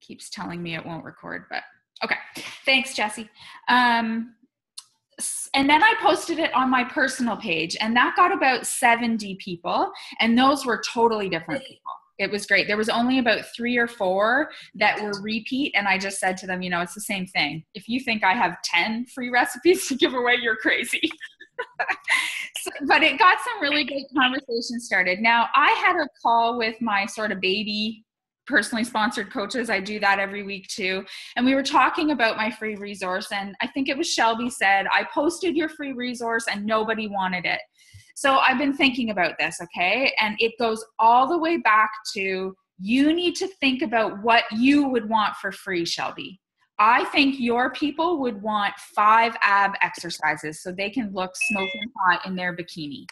keeps telling me it won't record, but okay. Thanks, Jesse. And then I posted it on my personal page, and that got about 70 people, and those were totally different people. It was great. There was only about 3 or 4 that were repeat, and I just said to them, it's the same thing. If you think I have 10 free recipes to give away, you're crazy. But it got some really good conversations started. Now, I had a call with my sort of baby personally sponsored coaches. I do that every week too. And we were talking about my free resource. And I think it was Shelby said, I posted your free resource and nobody wanted it. So I've been thinking about this, okay? And it goes all the way back to, you need to think about what you would want for free, Shelby. I think your people would want 5 ab exercises so they can look smoking hot in their bikini.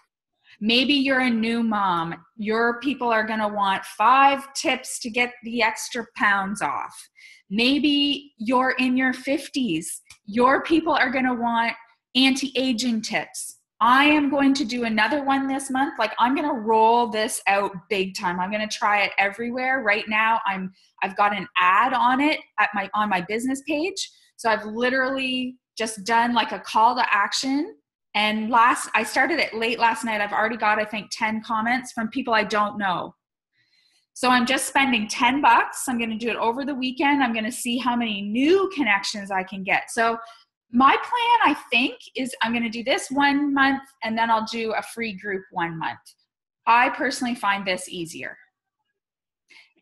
Maybe you're a new mom. Your people are going to want 5 tips to get the extra pounds off. Maybe you're in your 50s. Your people are going to want anti-aging tips. I am going to do another one this month. Like, I'm going to roll this out big time. I'm going to try it everywhere. Right now, I've got an ad on it on my business page. So I've literally just done like a call to action. And I started it late last night. I've already got, I think, 10 comments from people I don't know. So I'm just spending $10. I'm going to do it over the weekend. I'm going to see how many new connections I can get. So my plan, I think, is I'm going to do this 1 month, and then I'll do a free group 1 month. I personally find this easier.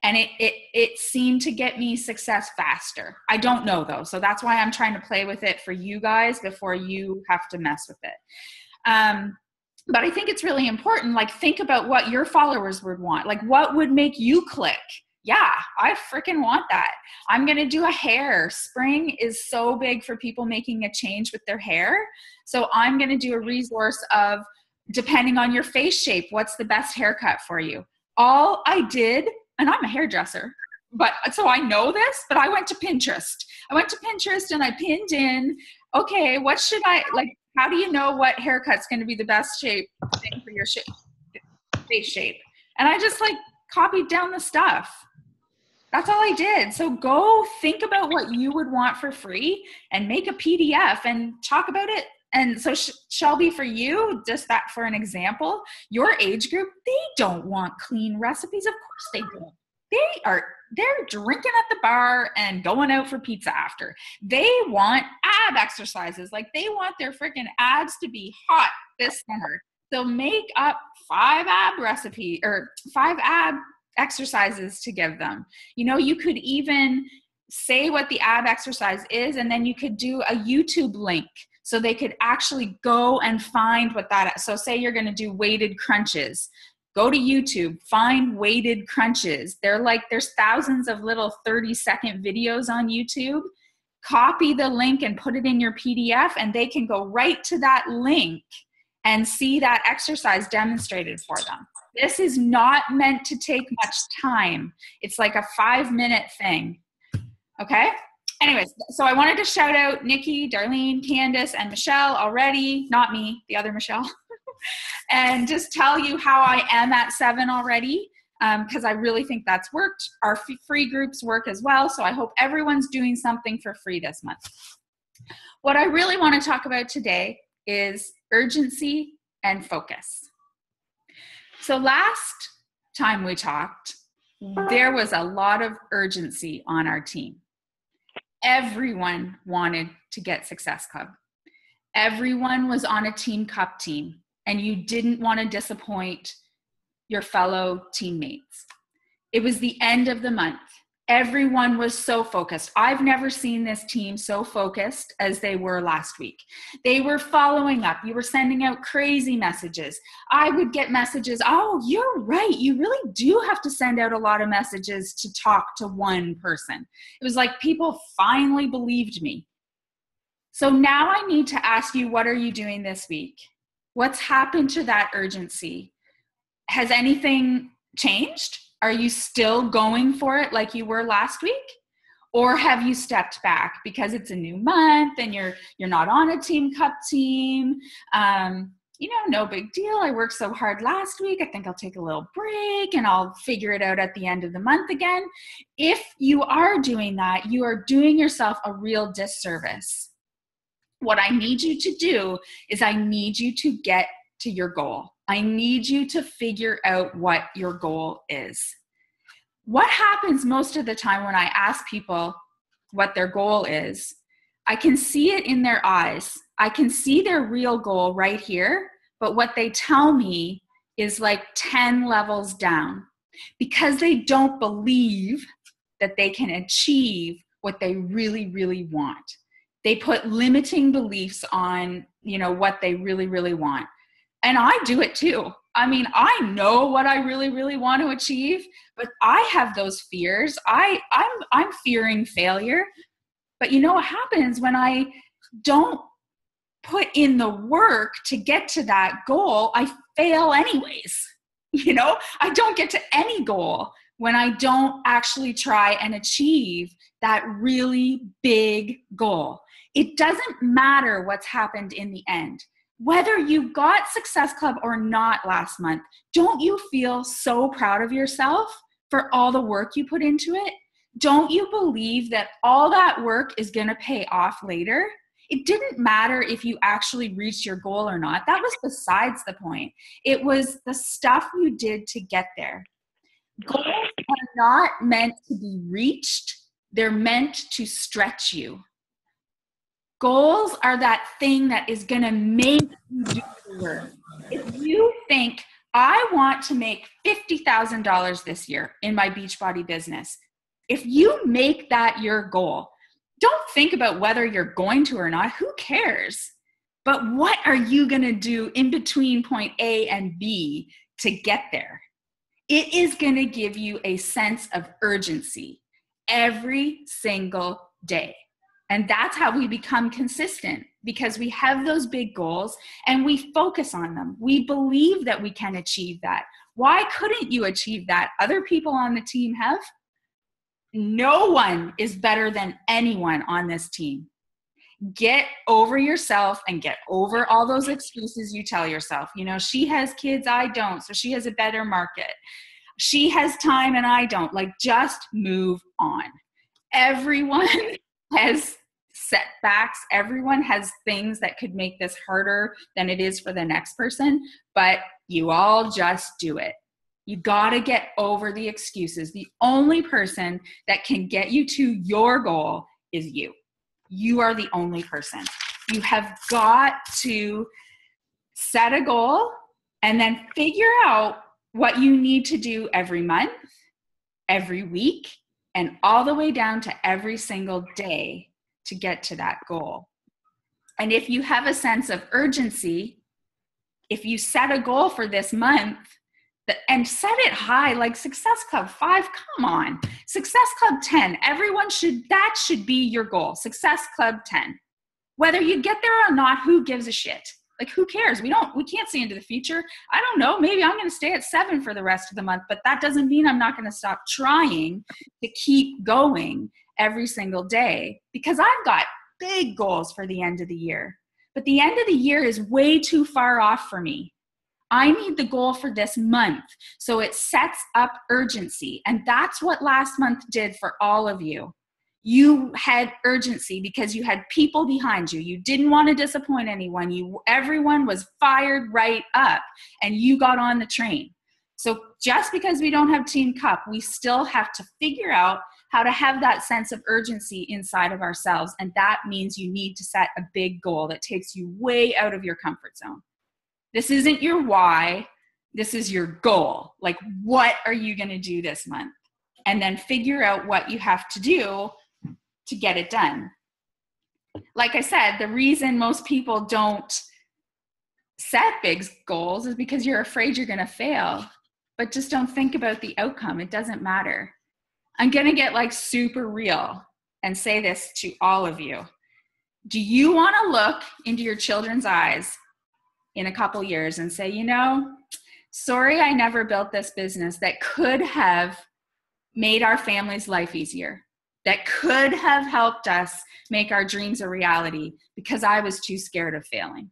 And it seemed to get me success faster. I don't know though. So that's why I'm trying to play with it for you guys before you have to mess with it. But I think it's really important. Like, think about what your followers would want. Like, what would make you click? Yeah, I freaking want that. I'm going to do a hair. Spring is so big for people making a change with their hair. So I'm going to do a resource of, depending on your face shape, what's the best haircut for you? All I did, and I'm a hairdresser, but so I know this, but I went to Pinterest. And I pinned in, okay, what should I, like, how do you know what haircut's going to be the best shape thing for your face shape? And I just like copied down the stuff. That's all I did. So go think about what you would want for free and make a PDF and talk about it. And so Shelby, for you, just that for an example, your age group, they don't want clean recipes. Of course they don't. They're drinking at the bar and going out for pizza after. They want ab exercises. Like, they want their freaking abs to be hot this summer. So make up 5 ab exercises to give them. You could even say what the ab exercise is, and then you could do a YouTube link so they could actually go and find what that is. So say you're going to do weighted crunches. Go to YouTube, find weighted crunches. There's thousands of little 30-second videos on YouTube. Copy the link and put it in your PDF, and they can go right to that link and see that exercise demonstrated for them. This is not meant to take much time. It's like a 5-minute thing. Okay? Anyways, so I wanted to shout out Nikki, Darlene, Candace, and Michelle already. Not me, the other Michelle. And just tell you how I am at 7 already, because I really think that's worked. Our free groups work as well, so I hope everyone's doing something for free this month. What I really want to talk about today is urgency and focus. So last time we talked, there was a lot of urgency on our team. Everyone wanted to get Success Club. Everyone was on a Team Cup team, and you didn't want to disappoint your fellow teammates. It was the end of the month. Everyone was so focused. I've never seen this team so focused as they were last week. They were following up. You were sending out crazy messages. I would get messages, oh, you're right. You really do have to send out a lot of messages to talk to one person. It was like people finally believed me. So now I need to ask you, what are you doing this week? What's happened to that urgency? Has anything changed? Are you still going for it like you were last week? Or have you stepped back because it's a new month and you're not on a Team Cup team? no big deal. I worked so hard last week. I think I'll take a little break and I'll figure it out at the end of the month again. If you are doing that, you are doing yourself a real disservice. What I need you to do is I need you to get to your goal. I need you to figure out what your goal is. What happens most of the time when I ask people what their goal is, I can see it in their eyes. I can see their real goal right here, but what they tell me is like 10 levels down because they don't believe that they can achieve what they really, really want. They put limiting beliefs on, what they really, really want. And I do it too. I mean, I know what I really, really want to achieve, but I have those fears. I'm fearing failure. But you know what happens when I don't put in the work to get to that goal? I fail anyways. I don't get to any goal when I don't actually try and achieve that really big goal. It doesn't matter what's happened in the end. Whether you got Success Club or not last month, don't you feel so proud of yourself for all the work you put into it? Don't you believe that all that work is going to pay off later? It didn't matter if you actually reached your goal or not. That was besides the point. It was the stuff you did to get there. Goals are not meant to be reached. They're meant to stretch you. Goals are that thing that is going to make you do the work. If you think, I want to make $50,000 this year in my Beachbody business, if you make that your goal, don't think about whether you're going to or not. Who cares? But what are you going to do in between point A and B to get there? It is going to give you a sense of urgency every single day. And that's how we become consistent, because we have those big goals and we focus on them. We believe that we can achieve that. Why couldn't you achieve that? Other people on the team have. No one is better than anyone on this team. Get over yourself and get over all those excuses you tell yourself. She has kids, I don't, so she has a better market. She has time and I don't. Just move on. Everyone has setbacks. Everyone has things that could make this harder than it is for the next person, but you all just do it. You got to get over the excuses. The only person that can get you to your goal is you. You are the only person. You have got to set a goal and then figure out what you need to do every month, every week, and all the way down to every single day to get to that goal. And if you have a sense of urgency, if you set a goal for this month and set it high, like Success Club 5, come on. Success Club 10, that should be your goal. Success Club 10. Whether you get there or not, who gives a shit? Who cares? We can't see into the future. I don't know. Maybe I'm going to stay at 7 for the rest of the month, but that doesn't mean I'm not going to stop trying to keep going every single day, because I've got big goals for the end of the year. But the end of the year is way too far off for me. I need the goal for this month. So it sets up urgency. And that's what last month did for all of you. You had urgency because you had people behind you. You didn't want to disappoint anyone. Everyone was fired right up and you got on the train. So just because we don't have Team Cup, we still have to figure out how to have that sense of urgency inside of ourselves. And that means you need to set a big goal that takes you way out of your comfort zone. This isn't your why. This is your goal. What are you going to do this month? And then figure out what you have to do to get it done. Like I said, the reason most people don't set big goals is because you're afraid you're going to fail. But just don't think about the outcome. It doesn't matter. I'm going to get super real and say this to all of you. Do you want to look into your children's eyes in a couple years and say, sorry, I never built this business that could have made our family's life easier, that could have helped us make our dreams a reality because I was too scared of failing?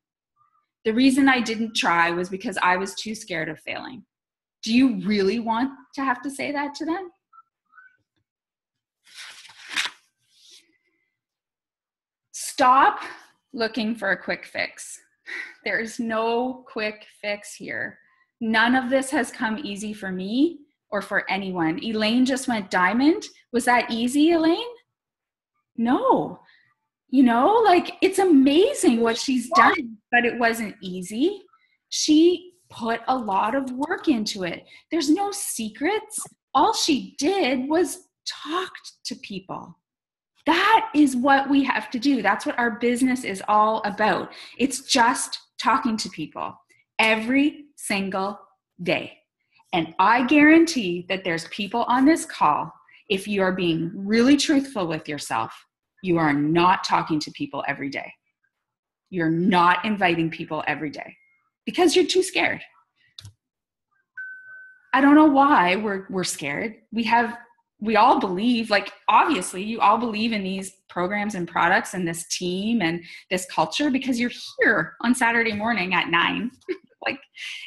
The reason I didn't try was because I was too scared of failing. Do you really want to have to say that to them? Stop looking for a quick fix. There is no quick fix here. None of this has come easy for me or for anyone. Elaine just went diamond. Was that easy, Elaine? No. You know, like, it's amazing what she's done, but it wasn't easy. She put a lot of work into it. There's no secrets. All she did was talk to people. That is what we have to do. That's what our business is all about. It's just talking to people every single day. And I guarantee that there's people on this call, if you are being really truthful with yourself, you are not talking to people every day. You're not inviting people every day because you're too scared. I don't know why we're scared. We all believe, like, obviously you all believe in these programs and products and this team and this culture because you're here on Saturday morning at 9. Like,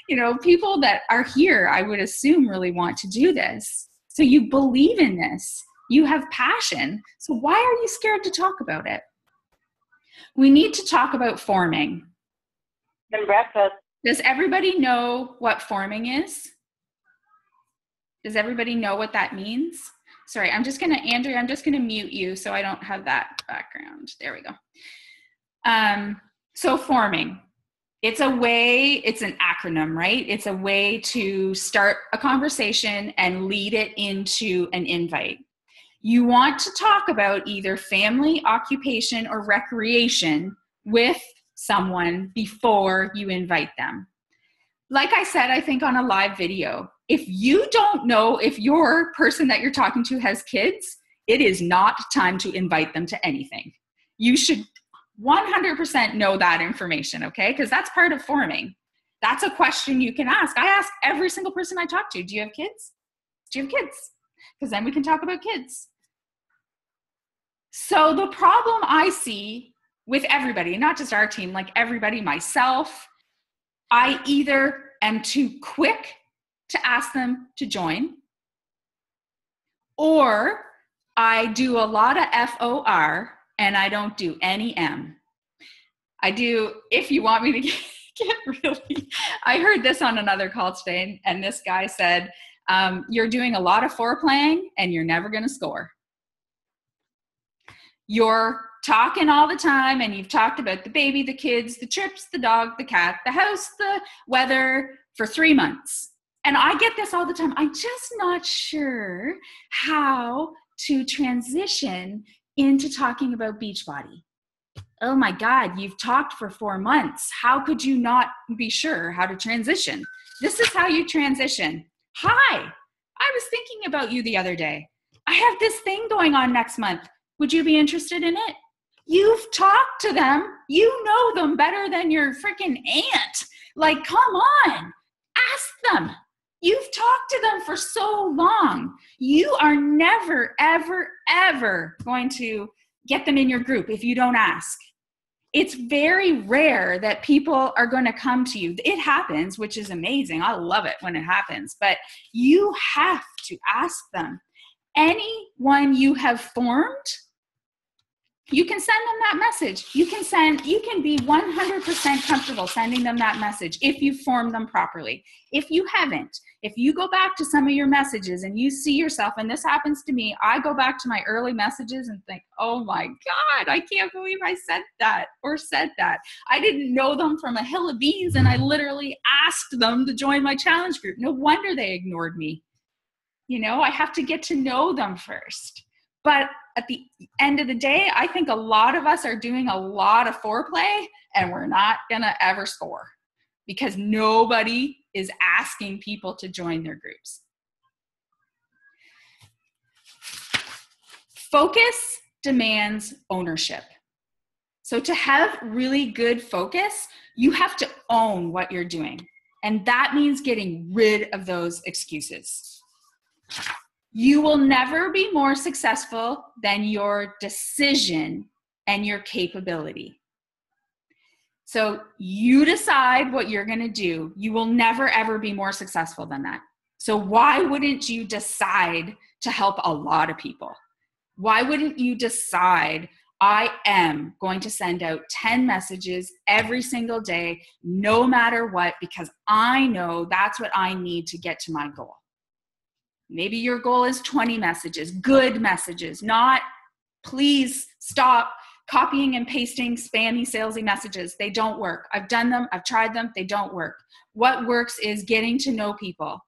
you know, people that are here, I would assume, really want to do this. So you believe in this. You have passion. So why are you scared to talk about it? We need to talk about forming. And breakfast. Does everybody know what forming is? Does everybody know what that means? Sorry, Andrea, I'm just gonna mute you so I don't have that background. There we go. So forming, it's an acronym, right? It's a way to start a conversation and lead it into an invite. You want to talk about either family, occupation, or recreation with someone before you invite them. Like I said, I think on a live video, if you don't know if your person that you're talking to has kids, it is not time to invite them to anything. You should 100% know that information, okay? Because that's part of forming. That's a question you can ask. I ask every single person I talk to, do you have kids? Do you have kids? Because then we can talk about kids. So the problem I see with everybody, not just our team, like everybody, myself, I either am too quick to ask them to join, or I do a lot of FOR and I don't do any M. I do, if you want me to get really, I heard this on another call today, and this guy said, you're doing a lot of foreplaying and you're never going to score. You're talking all the time and you've talked about the baby, the kids, the trips, the dog, the cat, the house, the weather for 3 months. And I get this all the time. I'm just not sure how to transition into talking about Beachbody. Oh my God, you've talked for 4 months. How could you not be sure how to transition? This is how you transition. Hi, I was thinking about you the other day. I have this thing going on next month. Would you be interested in it? You've talked to them. You know them better than your freaking aunt. Like, come on, ask them. You've talked to them for so long. You are never, ever, ever going to get them in your group if you don't ask. It's very rare that people are going to come to you. It happens, which is amazing. I love it when it happens, but you have to ask them. Anyone you have formed, you can send them that message. You can be 100% comfortable sending them that message if you form them properly. If you haven't, if you go back to some of your messages and you see yourself, and this happens to me, I go back to my early messages and think, oh my God, I can't believe I said that or said that. I didn't know them from a hill of beans and I literally asked them to join my challenge group. No wonder they ignored me. You know, I have to get to know them first. But at the end of the day, I think a lot of us are doing a lot of foreplay and we're not going to ever score because nobody is asking people to join their groups. Focus demands ownership. So to have really good focus, you have to own what you're doing. And that means getting rid of those excuses. You will never be more successful than your decision and your capability. So you decide what you're going to do. You will never, ever be more successful than that. So why wouldn't you decide to help a lot of people? Why wouldn't you decide, I am going to send out 10 messages every single day, no matter what, because I know that's what I need to get to my goal. Maybe your goal is 20 messages, good messages, not please stop copying and pasting spammy, salesy messages. They don't work. I've done them. I've tried them. They don't work. What works is getting to know people,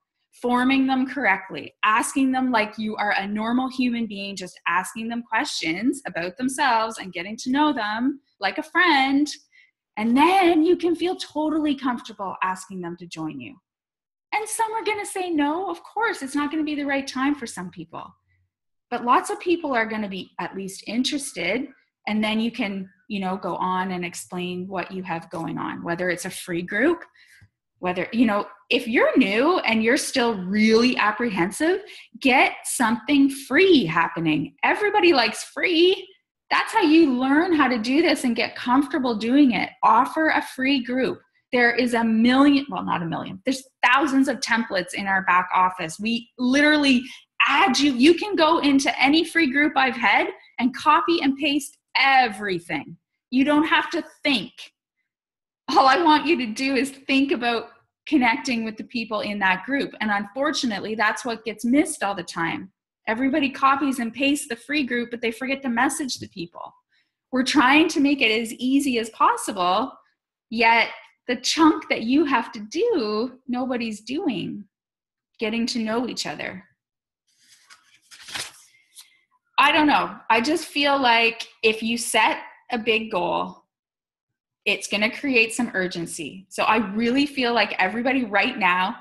forming them correctly, asking them like you are a normal human being, just asking them questions about themselves and getting to know them like a friend. And then you can feel totally comfortable asking them to join you. And some are going to say no. Of course, it's not going to be the right time for some people. But lots of people are going to be at least interested. And then you can, go on and explain what you have going on, whether it's a free group, whether, if you're new and you're still really apprehensive, get something free happening. Everybody likes free. That's how you learn how to do this and get comfortable doing it. Offer a free group. There is not a million. There's thousands of templates in our back office. We literally add you. You can go into any free group I've had and copy and paste everything. You don't have to think. All I want you to do is think about connecting with the people in that group. And unfortunately, that's what gets missed all the time. Everybody copies and pastes the free group, but they forget to message the people. We're trying to make it as easy as possible, yet the chunk that you have to do, nobody's doing. Getting to know each other. I don't know. I just feel like if you set a big goal, it's going to create some urgency. So I really feel like everybody right now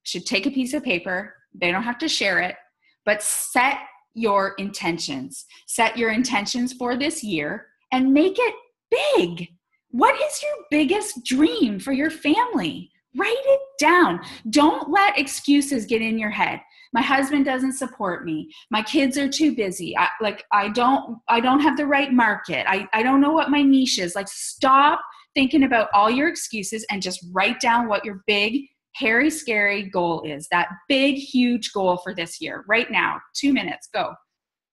should take a piece of paper. They don't have to share it, but set your intentions. Set your intentions for this year and make it big. What is your biggest dream for your family? Write it down. Don't let excuses get in your head. My husband doesn't support me. My kids are too busy. I don't have the right market. I don't know what my niche is. Like, stop thinking about all your excuses and just write down what your big, hairy, scary goal is. That big, huge goal for this year. Right now, 2 minutes, go.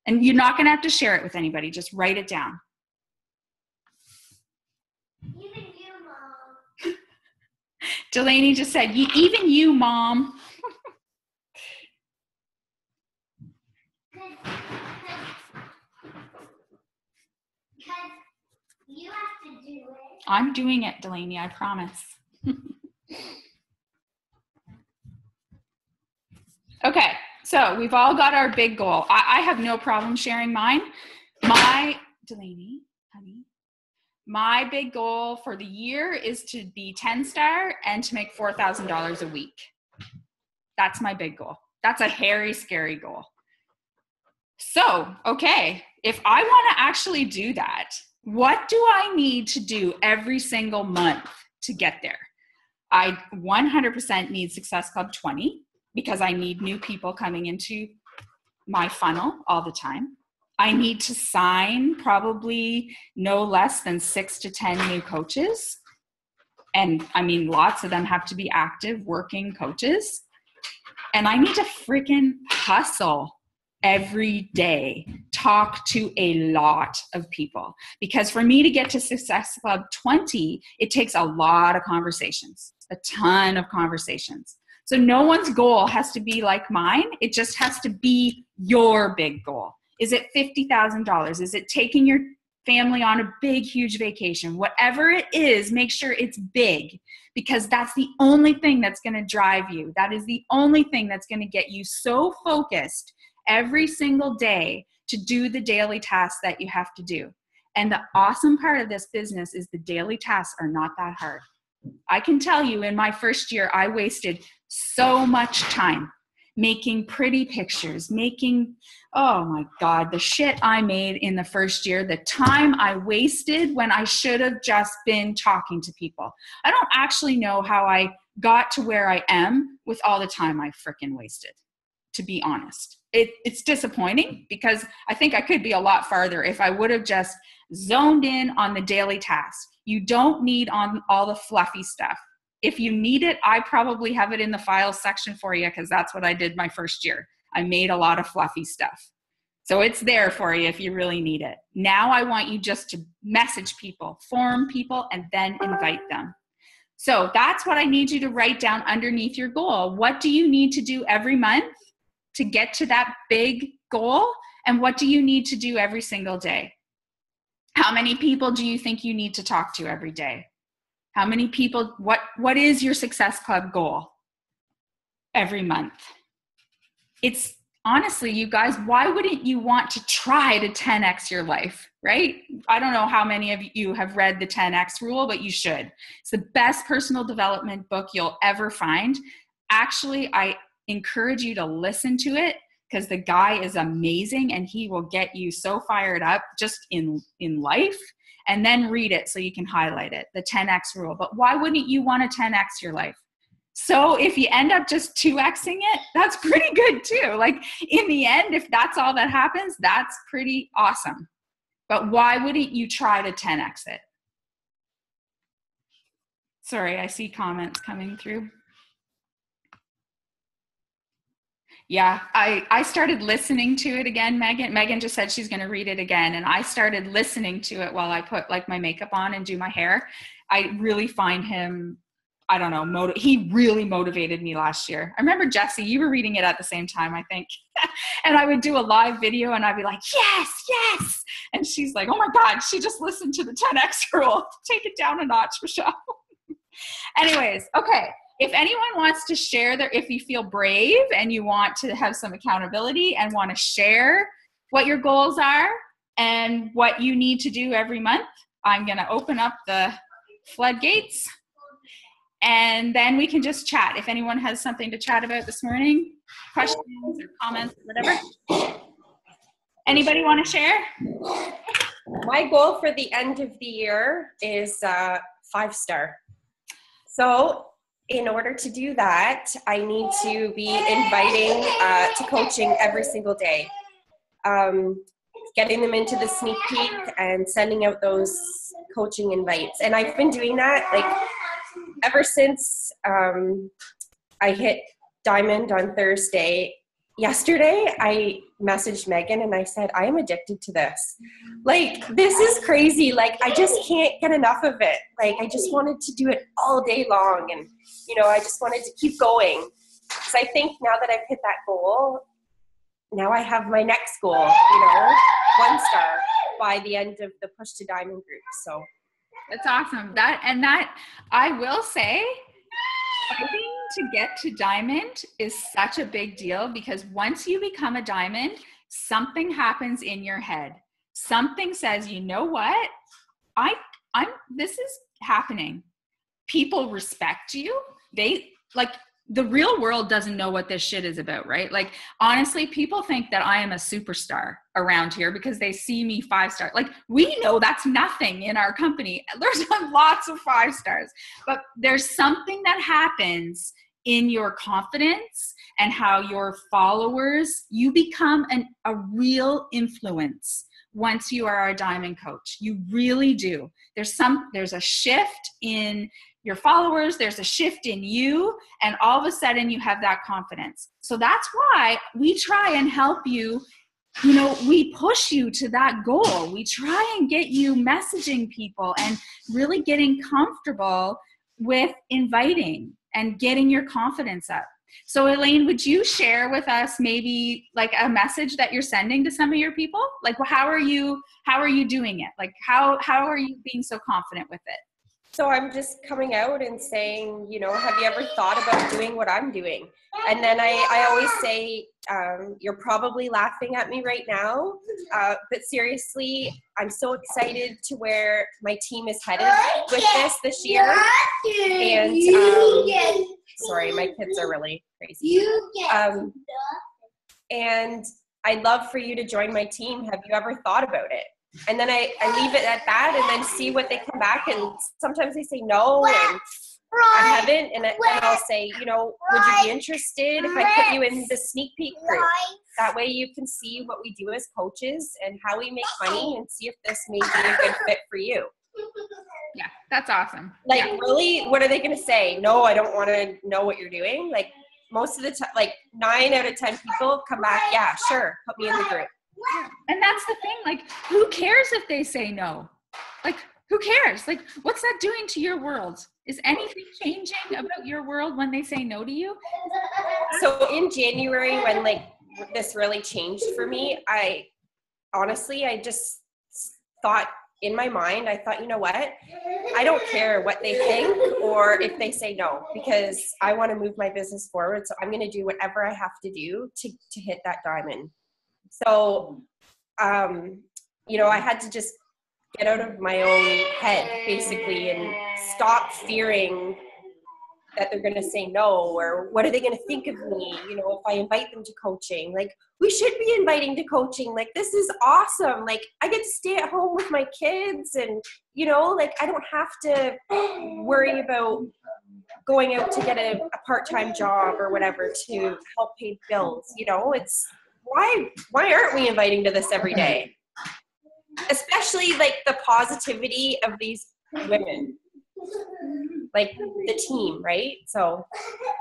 And you're not going to have to share it with anybody. Just write it down. Even you, Mom. Delaney just said, even you, Mom. Because you have to do it. I'm doing it, Delaney, I promise. Okay, so we've all got our big goal. I have no problem sharing mine. Delaney, honey, my big goal for the year is to be 10-star and to make $4,000 a week. That's my big goal. That's a hairy, scary goal. So, okay, if I want to actually do that, what do I need to do every single month to get there? I 100% need Success Club 20 because I need new people coming into my funnel all the time. I need to sign probably no less than 6 to 10 new coaches. And I mean, lots of them have to be active, working coaches. And I need to freaking hustle every day, talk to a lot of people. Because for me to get to Success Club 20, it takes a lot of conversations, a ton of conversations. So no one's goal has to be like mine. It just has to be your big goal. Is it $50,000? Is it taking your family on a big, huge vacation? Whatever it is, make sure it's big, because that's the only thing that's going to drive you. That is the only thing that's going to get you so focused every single day to do the daily tasks that you have to do. And the awesome part of this business is the daily tasks are not that hard. I can tell you, in my first year, I wasted so much time making pretty pictures, oh my God, the shit I made in the first year, the time I wasted when I should have just been talking to people. I don't actually know how I got to where I am with all the time I freaking wasted, to be honest. It's disappointing because I think I could be a lot farther if I would have just zoned in on the daily tasks. You don't need on all the fluffy stuff. If you need it, I probably have it in the files section for you, because that's what I did my first year. I made a lot of fluffy stuff. So it's there for you if you really need it. Now I want you just to message people, form people, and then invite them. So that's what I need you to write down underneath your goal. What do you need to do every month to get to that big goal? And what do you need to do every single day? How many people do you think you need to talk to every day? How many people, what is your Success Club goal every month? It's honestly, you guys, why wouldn't you want to try to 10x your life, right? I don't know how many of you have read the 10x rule, but you should. It's the best personal development book you'll ever find. Actually, I encourage you to listen to it, because the guy is amazing and he will get you so fired up just in life. And then read it so you can highlight it, the 10x rule. But why wouldn't you want to 10x your life? So if you end up just 2xing it, that's pretty good too. Like in the end, if that's all that happens, that's pretty awesome. But why wouldn't you try to 10x it? Sorry, I see comments coming through. Yeah, I started listening to it again, Megan. Megan just said she's going to read it again. And I started listening to it while I put like my makeup on and do my hair. I really find him, I don't know, he really motivated me last year. I remember, Jesse, you were reading it at the same time, I think. And I would do a live video and I'd be like, yes, yes. And she's like, oh my God, she just listened to the 10X rule. Take it down a notch, Michelle. Anyways, okay. If anyone wants to share if you feel brave and you want to have some accountability and want to share what your goals are and what you need to do every month, I'm going to open up the floodgates and then we can just chat. If anyone has something to chat about this morning, questions or comments, whatever. Anybody want to share? My goal for the end of the year is 5-star. So in order to do that, I need to be inviting to coaching every single day. Getting them into the sneak peek and sending out those coaching invites. And I've been doing that like ever since I hit Diamond on Thursday. Yesterday, I messaged Megan and I said, I am addicted to this. Like, this is crazy. Like, I just can't get enough of it. Like, I just wanted to do it all day long. And, you know, I just wanted to keep going. So I think now that I've hit that goal, now I have my next goal, you know, 1 star by the end of the Push to Diamond group. So that's awesome. That I will say, fighting to get to Diamond is such a big deal, because once you become a Diamond, something happens in your head. Something says, you know what? This is happening. People respect you. They like, the real world doesn't know what this shit is about, right? Like, honestly, people think that I am a superstar around here because they see me 5-star. Like, we know that's nothing in our company. There's lots of 5 stars, but there's something that happens in your confidence and how your followers, you become a real influence once you are a Diamond coach. You really do. There's a shift in your followers, there's a shift in you, and all of a sudden you have that confidence. So that's why we try and help you. You know, we push you to that goal. We try and get you messaging people and really getting comfortable with inviting and getting your confidence up. So Elaine, would you share with us maybe like a message that you're sending to some of your people? Like, how are you doing it? Like, how are you being so confident with it? So I'm just coming out and saying, you know, have you ever thought about doing what I'm doing? And then I always say, you're probably laughing at me right now, but seriously, I'm so excited to where my team is headed with this year. And sorry, my kids are really crazy. And I'd love for you to join my team. Have you ever thought about it? And then I leave it at that and then see what they come back. And sometimes they say no, and I haven't. And then I'll say, you know, would you be interested if I put you in the sneak peek group? That way you can see what we do as coaches and how we make money and see if this may be a good fit for you. Yeah, that's awesome. Like, Yeah. really, what are they going to say? No, I don't want to know what you're doing. Like, most of the time, like 9 out of 10 people come back, yeah, sure, put me in the group. And that's the thing, like, who cares if they say no? Like, who cares? Like, what's that doing to your world? Is anything changing about your world when they say no to you? So in January, when like this really changed for me, I just thought in my mind, I thought, you know what? I don't care what they think or if they say no, because I want to move my business forward. So I'm going to do whatever I have to do to hit that diamond. So, I had to just get out of my own head basically and stop fearing that they're going to say no, or what are they going to think of me, if I invite them to coaching. Like, we should be inviting to coaching. Like, this is awesome. Like, I get to stay at home with my kids, and like, I don't have to worry about going out to get a part-time job or whatever to help pay bills. It's why aren't we inviting to this every day, especially like the positivity of these women, like the team, right? So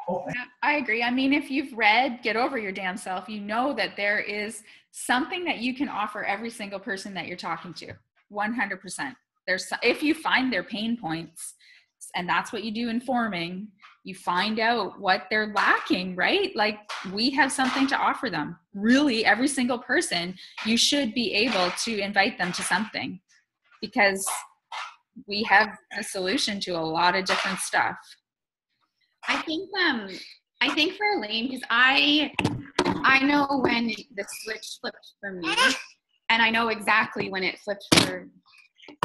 yeah, I agree. I mean, if you've read Get Over Your Damn Self, you know that there is something that you can offer every single person that you're talking to. 100%. If you find their pain points, and that's what you do in forming, you find out what they're lacking, right? Like, we have something to offer them. Really, every single person, you should be able to invite them to something, because we have a solution to a lot of different stuff. I think for Elaine, because I know when the switch flipped for me, and I know exactly when it flipped for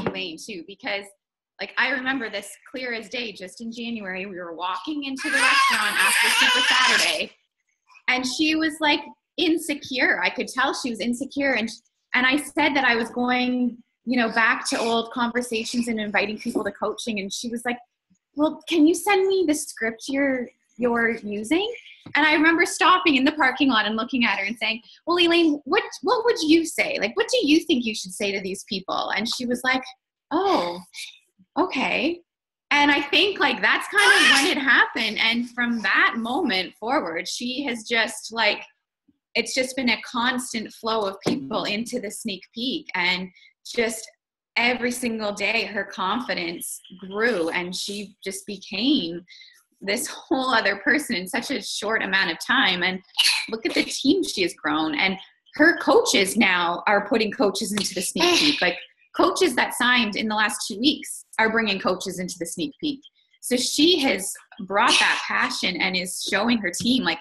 Elaine too, because like, I remember this clear as day. Just in January, we were walking into the restaurant after Super Saturday, and she was like insecure. I could tell she was insecure, and I said that I was going, back to old conversations and inviting people to coaching, and she was like, well, can you send me the script you're using? And I remember stopping in the parking lot and looking at her and saying, well, Elaine, what would you say? Like, what do you think you should say to these people? And she was like, oh, okay. And I think like that's kind of when it happened. And from that moment forward, she has just like, it's just been a constant flow of people into the sneak peek, and just every single day her confidence grew, and she just became this whole other person in such a short amount of time. And look at the team she has grown, and her coaches now are putting coaches into the sneak peek. Like, coaches that signed in the last 2 weeks are bringing coaches into the sneak peek. So she has brought that passion and is showing her team. Like,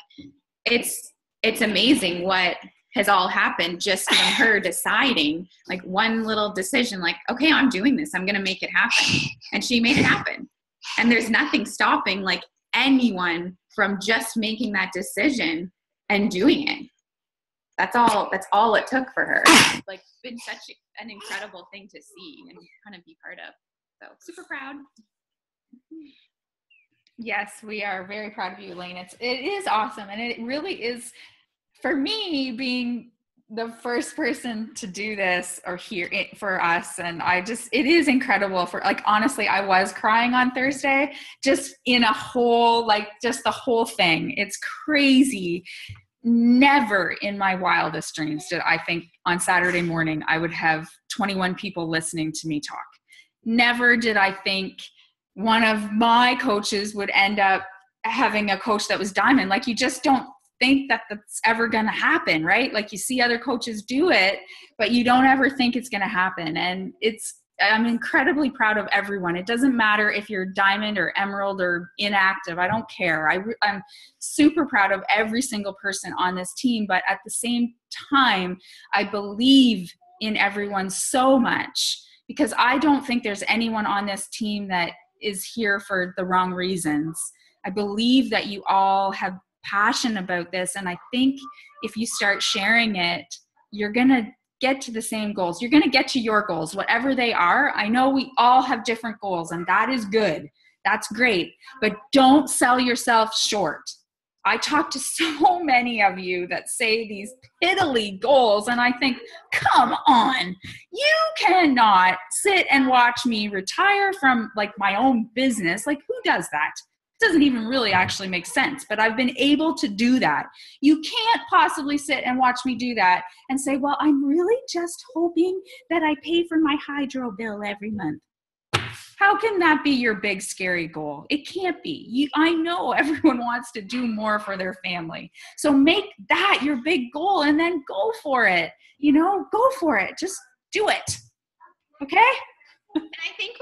it's amazing what has all happened just from her deciding, like, one little decision, like, okay, I'm doing this, I'm going to make it happen. And she made it happen. And there's nothing stopping like anyone from just making that decision and doing it. That's all it took for her. Like, it's been such an incredible thing to see and kind of be part of. So super proud. Yes, we are very proud of you, Elaine. It is awesome. And it really is, for me, being the first person to do this or hear it for us. And it is incredible. For like, honestly, I was crying on Thursday, just in a whole, like, just the whole thing. It's crazy. Never in my wildest dreams did I think on Saturday morning I would have 21 people listening to me talk. Never did I think one of my coaches would end up having a coach that was diamond. Like, you just don't think that that's ever going to happen, right? Like, you see other coaches do it, but you don't ever think it's going to happen. And I'm incredibly proud of everyone. It doesn't matter if you're diamond or emerald or inactive. I don't care. I'm super proud of every single person on this team. But at the same time, I believe in everyone so much, because I don't think there's anyone on this team that is here for the wrong reasons. I believe that you all have passion about this. And I think if you start sharing it, you're going to get to the same goals. You're going to get to your goals, whatever they are. I know we all have different goals, and that is good. That's great. But don't sell yourself short. I talk to so many of you that say these piddly goals, and I think, come on, you cannot sit and watch me retire from like my own business. Like, who does that? It doesn't even really actually make sense, but I've been able to do that. You can't possibly sit and watch me do that and say, well, I'm really just hoping that I pay for my hydro bill every month. How can that be your big scary goal? It can't be. I know everyone wants to do more for their family. So make that your big goal and then go for it. Go for it. Just do it. Okay? And I think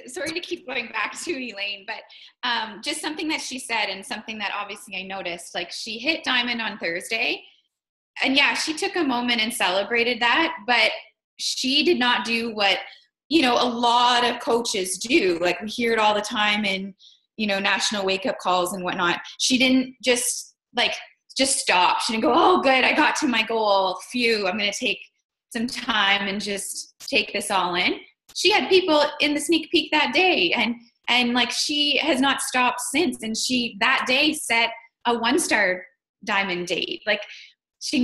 sorry to keep going back to Elaine, but just something that she said and something that obviously I noticed, like she hit diamond on Thursday, and yeah, she took a moment and celebrated that, but she did not do what a lot of coaches do. Like we hear it all the time in, national wake up calls and whatnot. She didn't just stop. She didn't go, oh, good, I got to my goal. Phew, I'm going to take some time and just take this all in. She had people in the sneak peek that day, and like she has not stopped since. And she that day set a 1-star diamond date. Like she's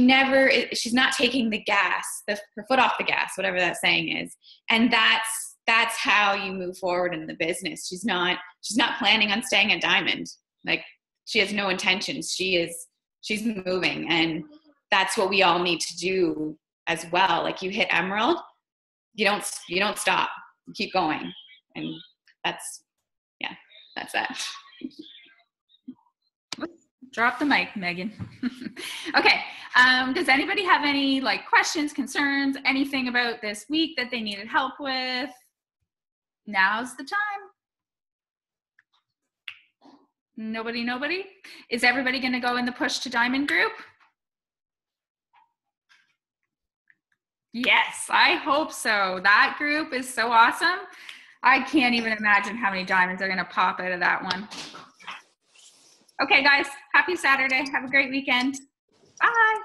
not taking her foot off the gas, whatever that saying is. And that's how you move forward in the business. She's not planning on staying at diamond. Like she has no intentions. She's moving, and that's what we all need to do as well. Like you hit emerald, you don't stop. You keep going. And that's that. Drop the mic, Megan. Okay. Does anybody have any questions, concerns, anything about this week that they needed help with? Now's the time. Nobody? Is everybody going to go in the Push to Diamond group? Yes, I hope so. That group is so awesome. I can't even imagine how many diamonds are going to pop out of that one. Okay, guys, happy Saturday. Have a great weekend. Bye.